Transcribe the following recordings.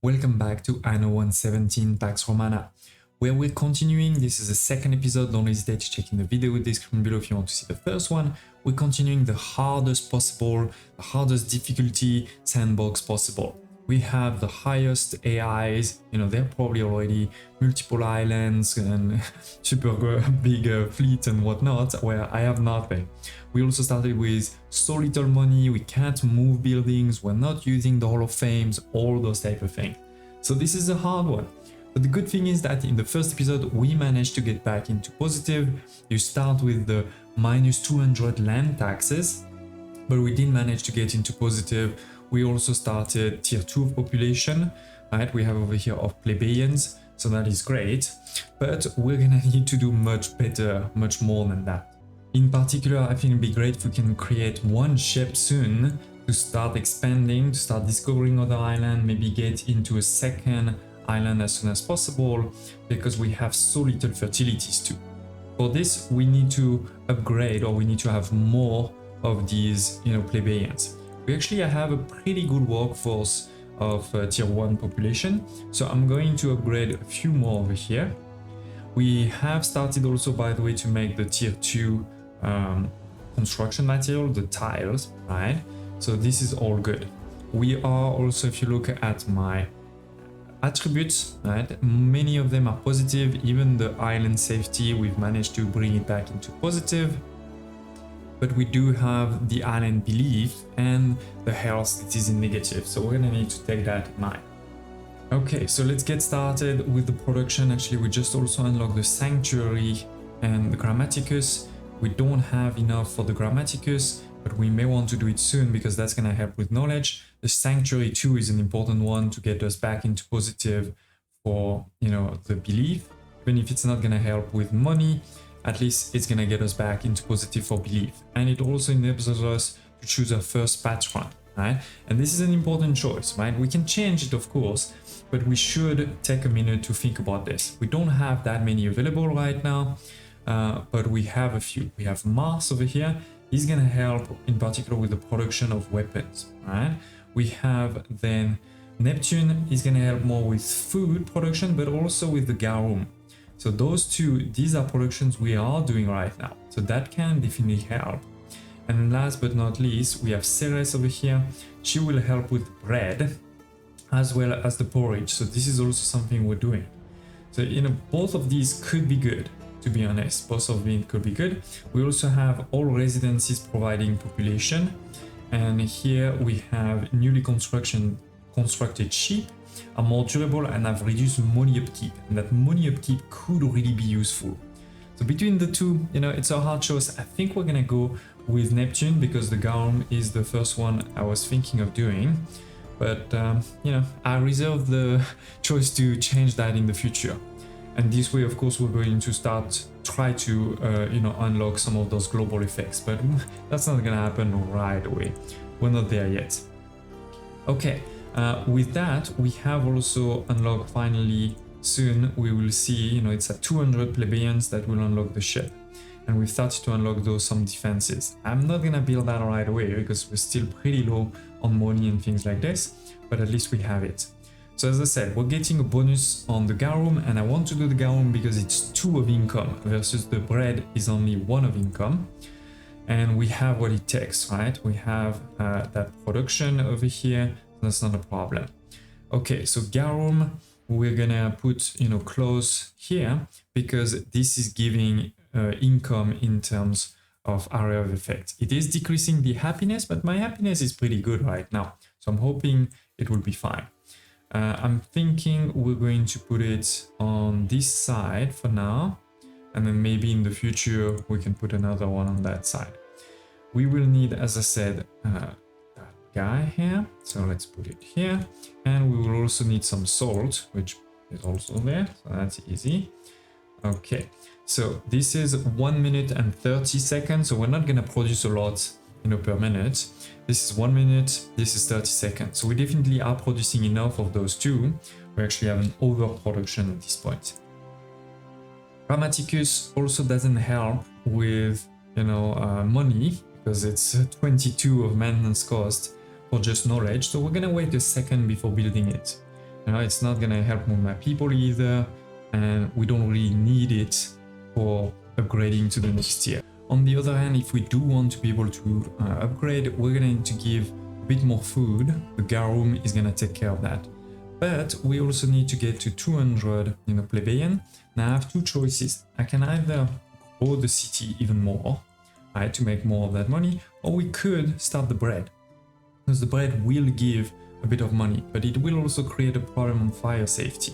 Welcome back to Anno 117 Pax Romana, where we're continuing. This is the second episode. Don't hesitate to check in the video description below if you want to see the first one. We're continuing the hardest possible, the hardest difficulty sandbox possible. We have the highest AIs, they're probably already multiple islands and super big fleet and whatnot, where I have nothing. We also started with so little money, we can't move buildings, we're not using the Hall of Fames, all those type of things. So this is a hard one. But the good thing is that in the first episode, we managed to get back into positive. You start with the minus 200 land taxes, but we did manage to get into positive. We also started tier 2 of population, right? We have over here of plebeians, so that is great. But we're gonna need to do much better, much more than that. In particular, I think it'd be great if we can create one ship soon to start expanding, to start discovering other islands, maybe get into a second island as soon as possible, because we have so little fertilities too. For this, we need to upgrade, or we need to have more of these, plebeians. We actually have a pretty good workforce of tier 1 population, so I'm going to upgrade a few more over here. We have started also, by the way, to make the tier 2 construction material, the tiles, right? So this is all good. We are also, if you look at my attributes, right, many of them are positive. Even the island safety, we've managed to bring it back into positive. But we do have the island belief and the health that is in negative, so we're gonna need to take that in mind. Okay, so let's get started with the production. Actually, we just also unlocked the sanctuary and the grammaticus. We don't have enough for the grammaticus, but we may want to do it soon because that's gonna help with knowledge. The sanctuary too is an important one to get us back into positive for, the belief. Even if it's not gonna help with money, at least it's gonna get us back into positive for belief. And it also enables us to choose our first patron, right? And this is an important choice, right? We can change it, of course, but we should take a minute to think about this. We don't have that many available right now, but we have a few. We have Mars over here. He's gonna help in particular with the production of weapons, right? We have then Neptune. He's gonna help more with food production, but also with the garum. So those two, these are productions we are doing right now. So that can definitely help. And last but not least, we have Ceres over here. She will help with bread as well as the porridge. So this is also something we're doing. So, both of these could be good, to be honest. Both of them could be good. We also have all residencies providing population. And here we have newly constructed ship are more durable and have reduced money upkeep, and that money upkeep could really be useful. So between the two, it's a hard choice. I think we're gonna go with Neptune because the garum is the first one I was thinking of doing, but I reserve the choice to change that in the future. And this way, of course, we're going to try to unlock some of those global effects, but that's not gonna happen right away. We're not there yet. Okay. With that, we have also unlocked finally soon. We will see, it's at 200 plebeians that will unlock the ship, and we've started to unlock some defenses. I'm not gonna build that right away because we're still pretty low on money and things like this, but at least we have it. So as I said, we're getting a bonus on the garum, and I want to do the garum because it's 2 of income versus the bread is only 1 of income. And we have what it takes, right? We have that production over here. That's not a problem. Okay, so garum, we're gonna put, close here because this is giving income in terms of area of effect. It is decreasing the happiness, but my happiness is pretty good right now. So I'm hoping it will be fine. I'm thinking we're going to put it on this side for now, and then maybe in the future we can put another one on that side. We will need, as I said, guy here, so let's put it here, and we will also need some salt, which is also there, so that's easy. Okay, so this is 1 minute and 30 seconds, so we're not gonna produce a lot per minute. This is 1 minute, this is 30 seconds, so we definitely are producing enough of those two. We actually have an overproduction at this point. Grammaticus also doesn't help with money because it's 22 of maintenance cost for just knowledge, so we're gonna wait a second before building it. You know, it's not gonna help with my people either, and we don't really need it for upgrading to the next tier. On the other hand, if we do want to be able to upgrade, we're gonna need to give a bit more food. The garum is gonna take care of that. But we also need to get to 200, you know, plebeian. Now I have two choices. I can either grow the city even more, right, to make more of that money, or we could start the bread, because the bread will give a bit of money, but it will also create a problem on fire safety.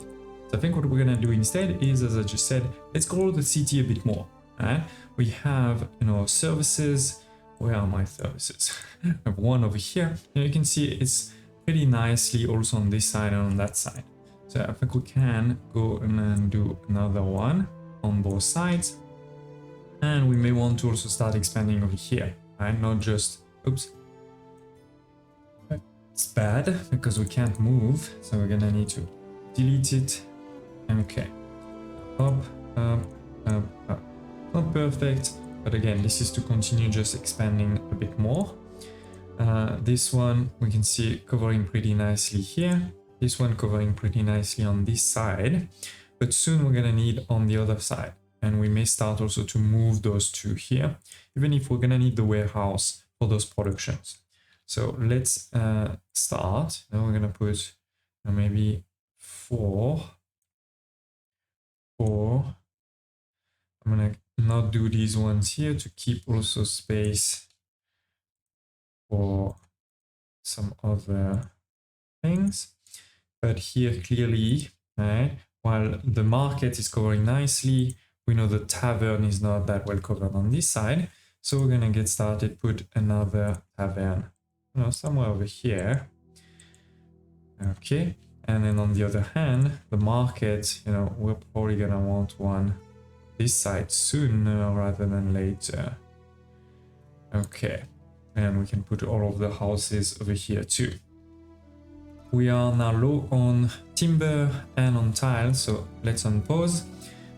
So I think what we're gonna do instead is, as I just said, let's grow the city a bit more. Right? We have, you know, services. Where are my services? I have one over here. And you can see it's pretty nicely also on this side and on that side. So I think we can go and then do another one on both sides. And we may want to also start expanding over here, right? Not just, oops. It's bad because we can't move. So we're gonna need to delete it. Okay. Up, up, up, up. Not perfect, but again, this is to continue just expanding a bit more. This one we can see covering pretty nicely here. This one covering pretty nicely on this side, but soon we're gonna need on the other side, and we may start also to move those two here, even if we're gonna need the warehouse for those productions. So let's start. Now we're gonna put maybe four. I'm gonna not do these ones here to keep also space for some other things. But here clearly, right, while the market is covering nicely, we know the tavern is not that well covered on this side. So we're gonna get started, put another tavern, you know, somewhere over here. Okay, and then on the other hand, the market, you know, we're probably gonna want one this side sooner rather than later. Okay, and we can put all of the houses over here too. We are now low on timber and on tile, so let's unpause.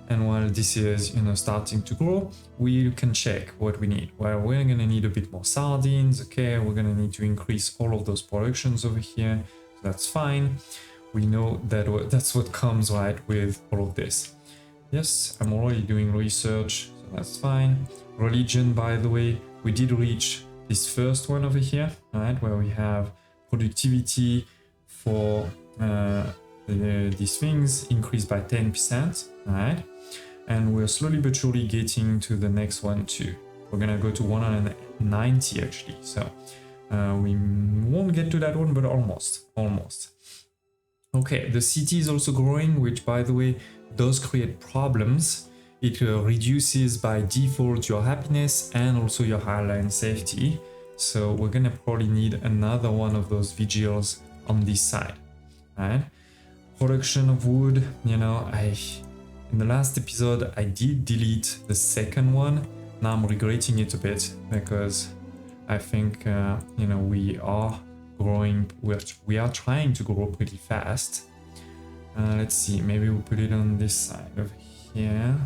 And while this is, you know, starting to grow, we can check what we need. Well, we're gonna need a bit more sardines. Okay, we're gonna need to increase all of those productions over here. So that's fine. We know that that's what comes right with all of this. Yes, I'm already doing research, so that's fine. Religion, by the way, we did reach this first one over here, right, where we have productivity for these things increased by 10%, right? And we're slowly but surely getting to the next one too. We're gonna go to 190 actually, so we won't get to that one, but almost. Okay, the city is also growing, which by the way does create problems. It reduces by default your happiness and also your airline safety. So we're gonna probably need another one of those vigils on this side, right? Production of wood, you know, in the last episode I did delete the second one. Now I'm regretting it a bit because I think you know, we are growing, we are trying to grow pretty fast. Let's see, maybe we'll put it on this side over here.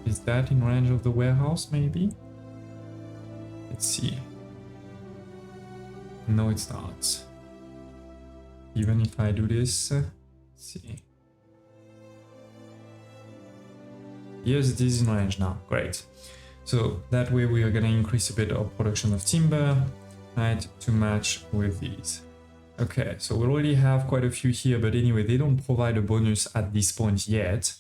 Is that in range of the warehouse maybe? Let's see. No, it's not. Even if I do this, let's see. Yes, it is in range now, great. So that way we are gonna increase a bit of production of timber, right, to match with these. Okay, so we already have quite a few here, but anyway, they don't provide a bonus at this point yet.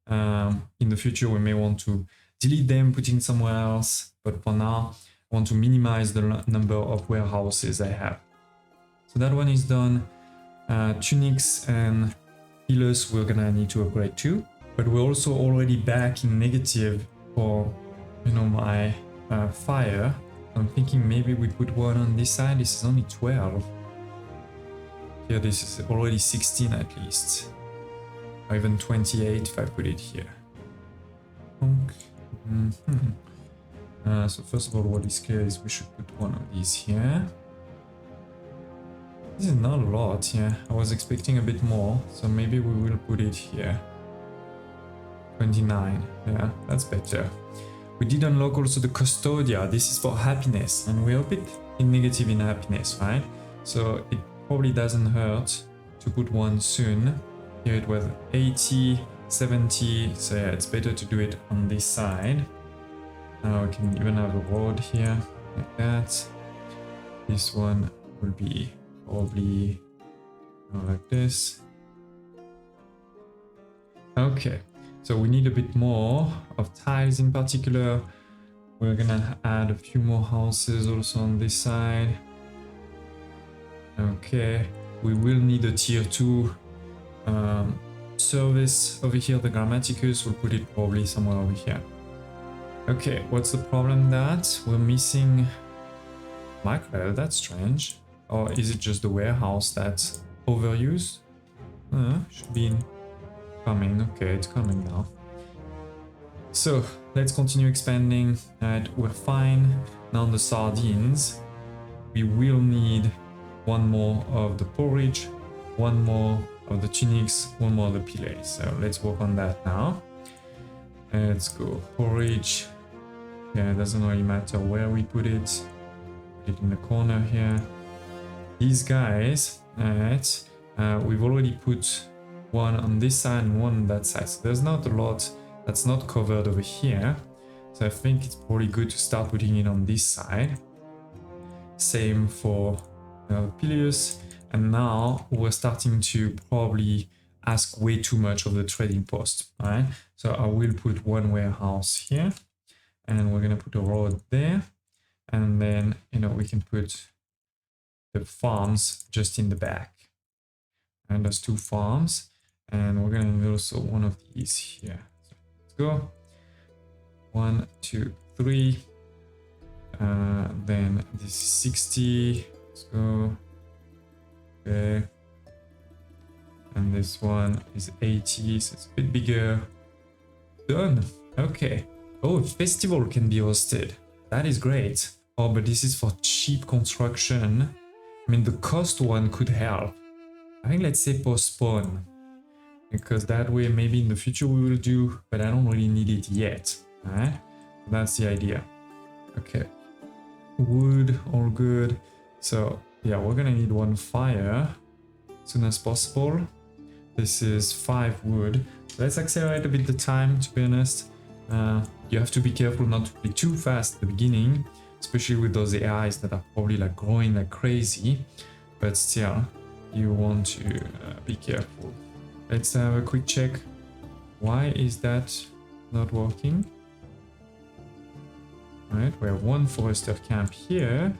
In the future, we may want to delete them, put in somewhere else, but for now, I want to minimize the number of warehouses I have. So that one is done. Tunics and pillars we're gonna need to upgrade too, but we're also already back in negative for, you know, my fire. I'm thinking maybe we put one on this side. This is only 12. Here this is already 16 at least, or even 28 if I put it here. Okay. So first of all, what is clear is we should put one of these here. This is not a lot, yeah. I was expecting a bit more, so maybe we will put it here. 29, yeah, that's better. We did unlock also the Custodia. This is for happiness, and we're a bit in negative in happiness, right? So it probably doesn't hurt to put one soon. Here it was 80, 70, so yeah, it's better to do it on this side. Now we can even have a road here, like that. This one will be probably like this. Okay, so we need a bit more of tiles in particular. We're gonna add a few more houses also on this side. Okay, we will need a tier 2 service over here, the Grammaticus. We'll put it probably somewhere over here. Okay, what's the problem that we're missing mackerel? That's strange. Or is it just the warehouse that's overused? Should be coming. Okay, it's coming now. So let's continue expanding. Alright, we're fine. Now on the sardines, we will need one more of the porridge, one more of the tunics, one more of the pillets. So let's work on that now. Let's go porridge. Yeah, it doesn't really matter where we put it. Put it in the corner here. These guys, alright, we've already put one on this side and one on that side. So there's not a lot that's not covered over here. So I think it's probably good to start putting it on this side. Same for Pilius. And now we're starting to probably ask way too much of the trading post, right? So I will put one warehouse here, and we're gonna put a road there, and then we can put the farms just in the back. And there's 2 farms, and we're gonna need also one of these here. So let's go. 1, 2, 3. Then this is 60. Let's go. Okay. And this one is 80, so it's a bit bigger. Done. Okay. Oh, festival can be hosted. That is great. Oh, but this is for cheap construction. I mean, the cost one could help. I think let's say postpone. Because that way maybe in the future we will do, but I don't really need it yet. Alright? That's the idea. Okay. Wood, all good. So yeah, we're gonna need 1 fire as soon as possible. This is 5 wood. Let's accelerate a bit the time, to be honest. You have to be careful not to play too fast at the beginning, especially with those AIs that are probably like growing like crazy. But still, you want to be careful. Let's have a quick check. Why is that not working? Alright, we have 1 forester camp here.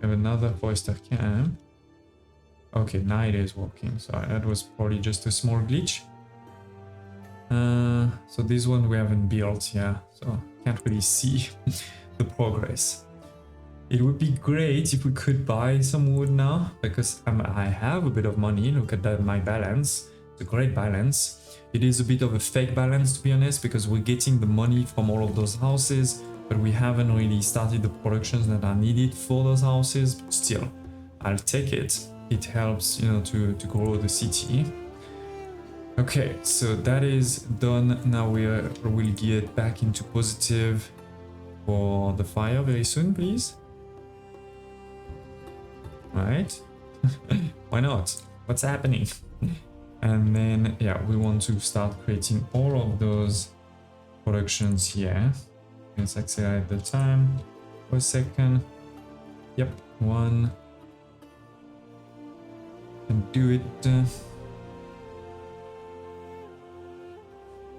We have another forester camp. Okay, now it is working. Sorry, that was probably just a small glitch. So this one we haven't built, yeah, so can't really see the progress. It would be great if we could buy some wood now, because I have a bit of money. Look at that, my balance. It's a great balance. It is a bit of a fake balance, to be honest, because we're getting the money from all of those houses, but we haven't really started the productions that are needed for those houses. But still, I'll take it. It helps, to grow the city. Okay, so that is done. Now we'll get back into positive for the fire very soon, please. Right? Why not? What's happening? And then, yeah, we want to start creating all of those productions here. Let's accelerate the time for a second. Yep, 1. And do it.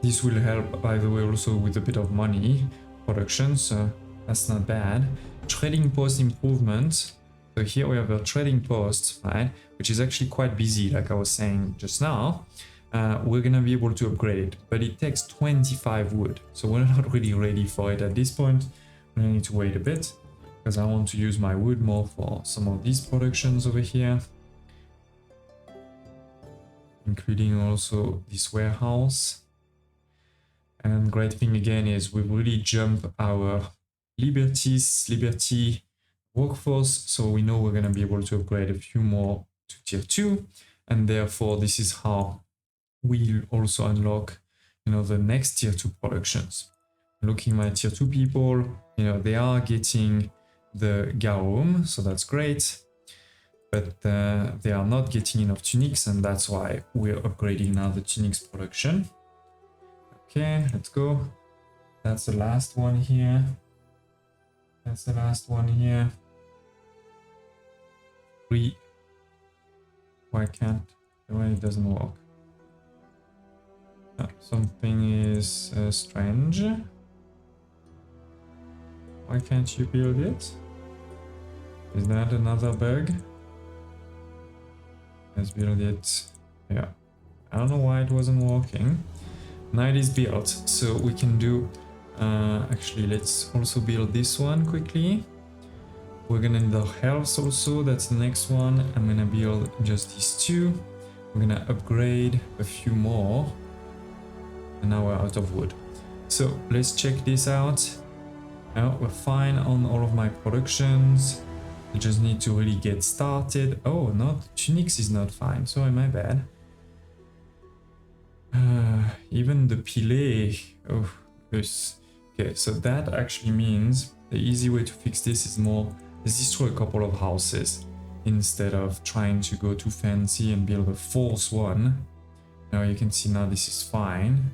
This will help, by the way, also with a bit of money production, so that's not bad. Trading post improvement. So here we have a trading post, right, which is actually quite busy, like I was saying just now. We're gonna be able to upgrade it, but it takes 25 wood, so we're not really ready for it at this point. We need to wait a bit, because I want to use my wood more for some of these productions over here, including also this warehouse. And great thing again is we really jump our liberty workforce, so we know we're going to be able to upgrade a few more to tier 2, and therefore this is how we'll also unlock the next tier 2 productions. Looking at my tier 2 people, they are getting the Gaum, so that's great. but they are not getting enough tunics, and that's why we're upgrading now the tunics production. Okay, let's go. That's the last one here. That's the last one here. 3. Why can't? Why it doesn't work? Something is strange. Why can't you build it? Is that another bug? Let's build it. Yeah. I don't know why it wasn't working. Now it is built, so we can do... actually, let's also build this one quickly. We're gonna need the health also, that's the next one. I'm gonna build just these 2. We're gonna upgrade a few more. And now we're out of wood. So let's check this out. We're fine on all of my productions. I just need to really get started. Oh, no, tunics is not fine. Sorry, my bad. Even the pile. Oh, this. Okay, so that actually means the easy way to fix this is more, let's destroy a couple of houses instead of trying to go too fancy and build a 4th one. Now you can see now this is fine.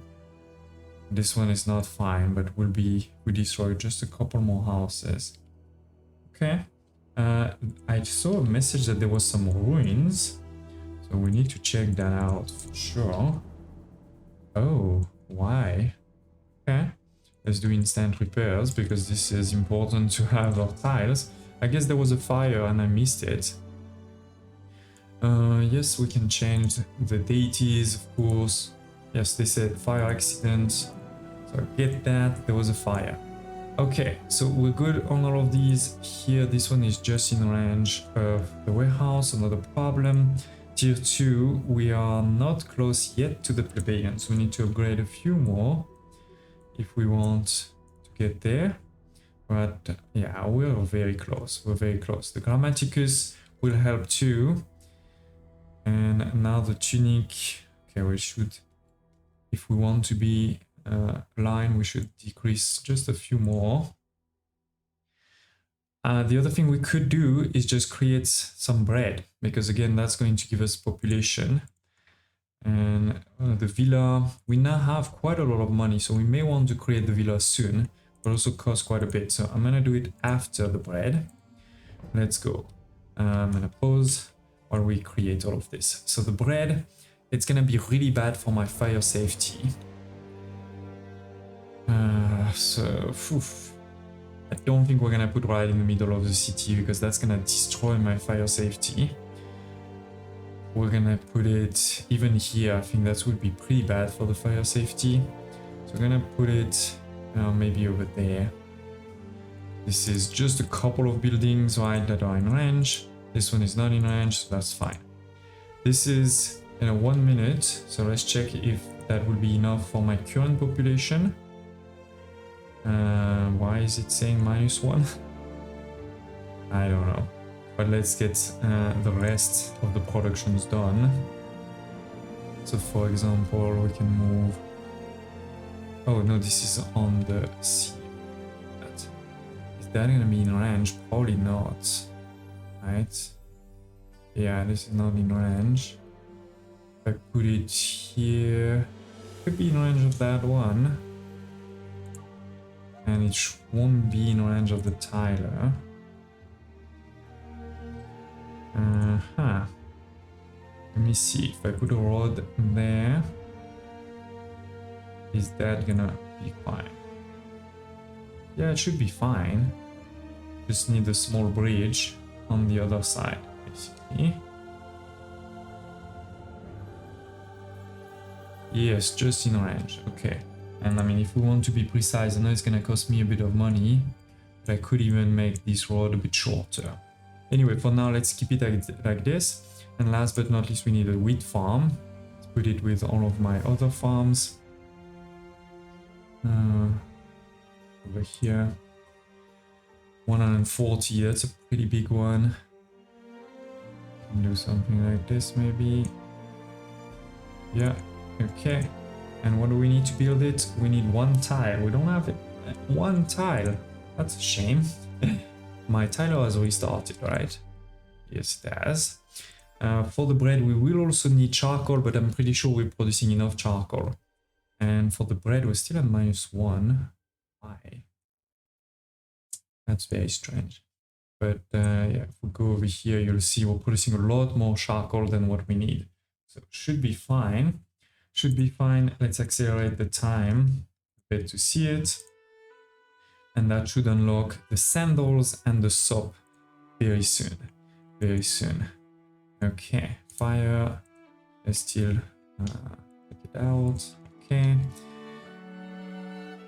This one is not fine, but we destroy just a couple more houses. Okay. I saw a message that there was some ruins, so we need to check that out for sure. Oh, why? Okay. Let's do instant repairs because this is important to have our tiles. I guess there was a fire and I missed it. Yes, we can change the deities, of course. Yes, they said fire accident. So get that, there was a fire. Okay, so we're good on all of these. Here, this one is just in range of the warehouse, another problem. Tier 2, we are not close yet to the plebeians. We need to upgrade a few more if we want to get there. But yeah, we're very close. We're very close. The Grammaticus will help too. And now the tunic. Okay, we should, if we want to be line, we should decrease just a few more. The other thing we could do is just create some bread, because again, that's going to give us population. And the villa, we now have quite a lot of money, so we may want to create the villa soon, but also cost quite a bit. So I'm gonna do it after the bread. Let's go. I'm gonna pause while we create all of this. So the bread, it's gonna be really bad for my fire safety. I don't think we're gonna put right in the middle of the city because that's gonna destroy my fire safety. We're gonna put it even here. I think that would be pretty bad for the fire safety. So we're gonna put it maybe over there. This is just a couple of buildings, right, that are in range. This one is not in range, so that's fine. This is 1 minute, so let's check if that will be enough for my current population. Why is it saying -1? I don't know. But let's get the rest of the productions done. So for example, we can move... Oh no, this is on the sea. Is that gonna be in range? Probably not. Right? Yeah, this is not in range. If I put it here, could be in range of that one. And it won't be in range of the tiler. Let me see, if I put a road there, is that gonna be fine? Yeah, it should be fine. Just need a small bridge on the other side, basically. Yes, just in range, okay. And I mean, if we want to be precise, I know it's gonna cost me a bit of money, but I could even make this road a bit shorter. Anyway, for now, let's keep it like this. And last but not least, we need a wheat farm. Let's put it with all of my other farms. Over here. 140, that's a pretty big one. Can do something like this, maybe. Yeah, okay. And what do we need to build it? We need 1 tile. We don't have it. 1 tile. That's a shame. My tiler has restarted, right? Yes, it has. For the bread, we will also need charcoal, but I'm pretty sure we're producing enough charcoal. And for the bread, we're still at -1. Why? That's very strange. But yeah, if we go over here, you'll see we're producing a lot more charcoal than what we need. So should be fine. Should be fine. Let's accelerate the time a bit to see it. And that should unlock the sandals and the soap very soon. Very soon. Okay, fire. Let's still take it out. Okay.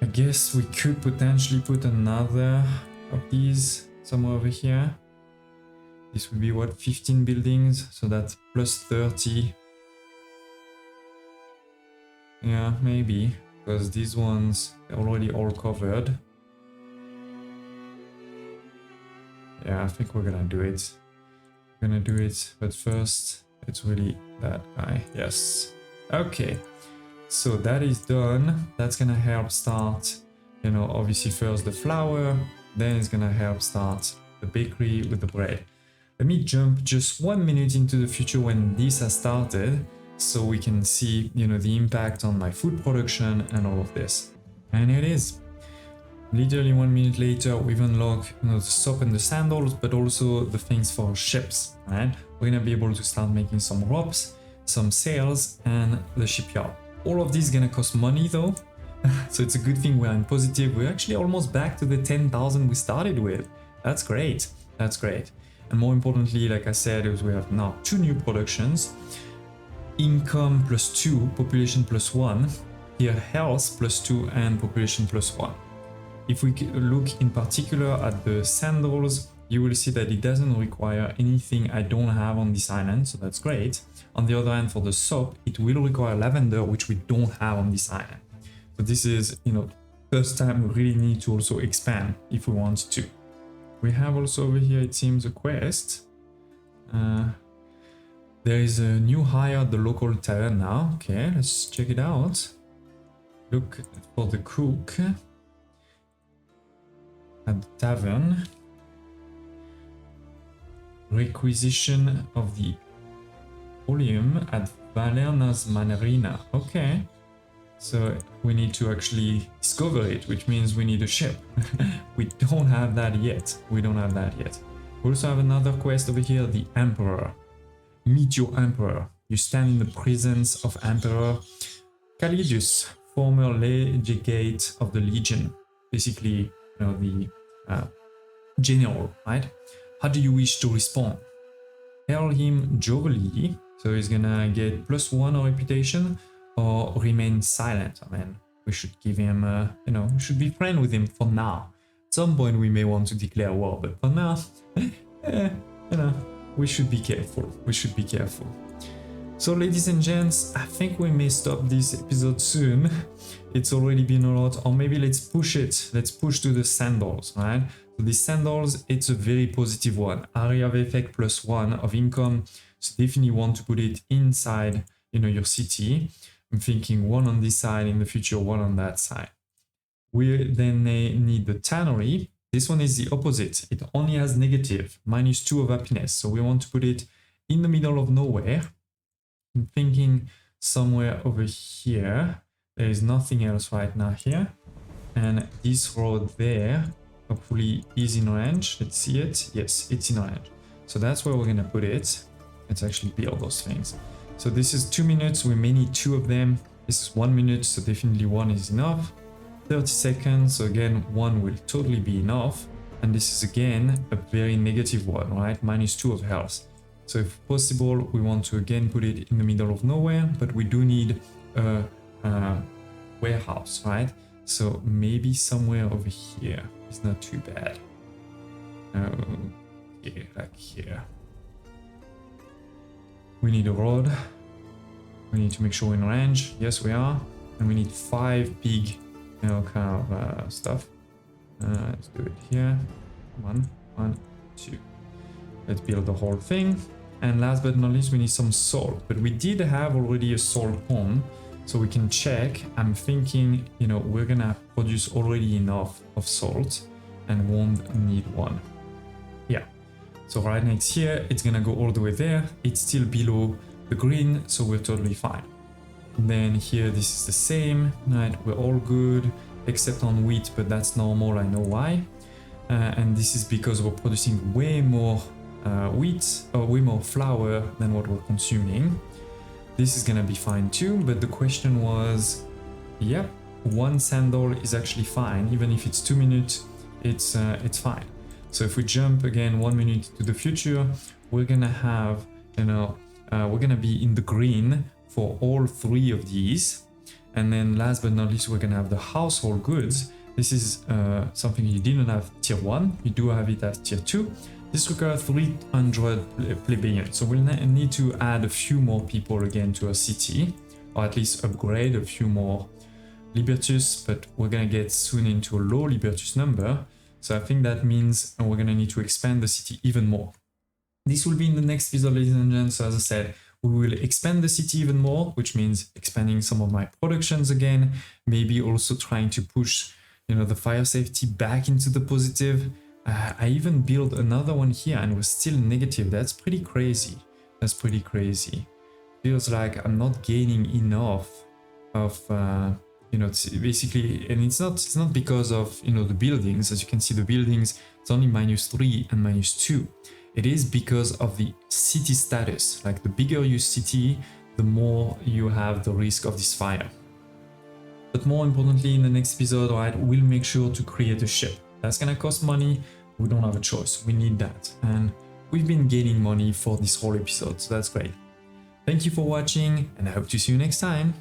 I guess we could potentially put another of these somewhere over here. This would be what, 15 buildings, so that's plus 30. Yeah, maybe, because these ones are already all covered. Yeah, I think we're gonna do it. We're gonna do it, but first, it's really that guy. Yes. Okay. So that is done. That's gonna help start, you know, obviously first the flour, then it's gonna help start the bakery with the bread. Let me jump just 1 minute into the future when this has started, so we can see, you know, the impact on my food production and all of this. And it is. Literally 1 minute later, we've unlocked, you know, the soap and the sandals, but also the things for ships, right? We're gonna be able to start making some ropes, some sails, and the shipyard. All of this is gonna cost money though, so it's a good thing we're in positive. We're actually almost back to the 10,000 we started with. That's great. That's great. And more importantly, like I said, is we have now 2 new productions. Income +2, population +1. Here health +2 and population +1. If we look in particular at the sandals, you will see that it doesn't require anything I don't have on this island, so that's great. On the other hand, for the soap, it will require lavender, which we don't have on this island. So this is, you know, first time we really need to also expand if we want to. We have also over here, it seems, a quest. There is a new hire at the local tavern now. Okay, let's check it out. Look for the cook at the tavern. Requisition of the volume at Valerna's Manarina. Okay, so we need to actually discover it, which means we need a ship. We don't have that yet. We don't have that yet. We also have another quest over here, the Emperor. Meet your Emperor. You stand in the presence of Emperor Calidius, former legate of the Legion. Basically, you know, the general, right? How do you wish to respond? Hail him jovially, so he's gonna get +1 on reputation, or remain silent. I mean, we should give him, you know, we should be friends with him for now. At some point we may want to declare war, but for now, you know, we should be careful. We should be careful. So ladies and gents, I think we may stop this episode soon. It's already been a lot, or maybe let's push it. Let's push to the sandals, right? So the sandals, it's a very positive one. Area of effect +1 of income. So definitely want to put it inside, you know, your city. I'm thinking 1 on this side, in the future 1 on that side. We then need the tannery. This one is the opposite. It only has negative, -2 of happiness. So we want to put it in the middle of nowhere. I'm thinking somewhere over here. There is nothing else right now here. And this road there, hopefully is in range. Let's see it. Yes, it's in range. So that's where we're gonna put it. Let's actually build those things. So this is 2 minutes. We may need 2 of them. This is 1 minute, so definitely 1 is enough. 30 seconds, so again, 1 will totally be enough. And this is again a very negative one, right? -2 of health. So if possible, we want to again put it in the middle of nowhere, but we do need a warehouse, right? So maybe somewhere over here. It's not too bad. Okay, like here. We need a road. We need to make sure we're in range. Yes, we are. And we need 5 big, you know, kind of stuff. Let's do it here. 1, 1, 2. Let's build the whole thing. And last but not least, we need some salt. But we did have already a salt pond, so we can check. I'm thinking, you know, we're gonna produce already enough of salt and won't need one. Yeah. So right next here, it's gonna go all the way there. It's still below the green, so we're totally fine. And then here, this is the same, right? We're all good, except on wheat, but that's normal, I know why. And this is because we're producing way more wheat, or way more flour than what we're consuming. This is gonna be fine too, but the question was, yep, 1 sandal is actually fine, even if it's 2 minutes, it's fine. So if we jump again 1 minute to the future, we're gonna have, we're gonna be in the green for all 3 of these. And then last but not least, we're gonna have the household goods. This is something you didn't have tier 1, you do have it as tier 2. This requires 300 plebeians, so we'll need to add a few more people again to our city, or at least upgrade a few more libertus, but we're gonna get soon into a low libertus number. So I think that means we're gonna need to expand the city even more. This will be in the next episode, ladies and gentlemen. So as I said, we will expand the city even more, which means expanding some of my productions again, maybe also trying to push, the fire safety back into the positive. I even built another one here and we're still negative. That's pretty crazy. That's pretty crazy. Feels like I'm not gaining enough of, basically, and it's not because of, the buildings. As you can see, the buildings, it's only -3 and -2. It is because of the city status. Like the bigger your city, the more you have the risk of this fire. But more importantly, in the next episode, right, we'll make sure to create a ship. That's gonna cost money. We don't have a choice. We need that. And we've been gaining money for this whole episode, so that's great. Thank you for watching, and I hope to see you next time.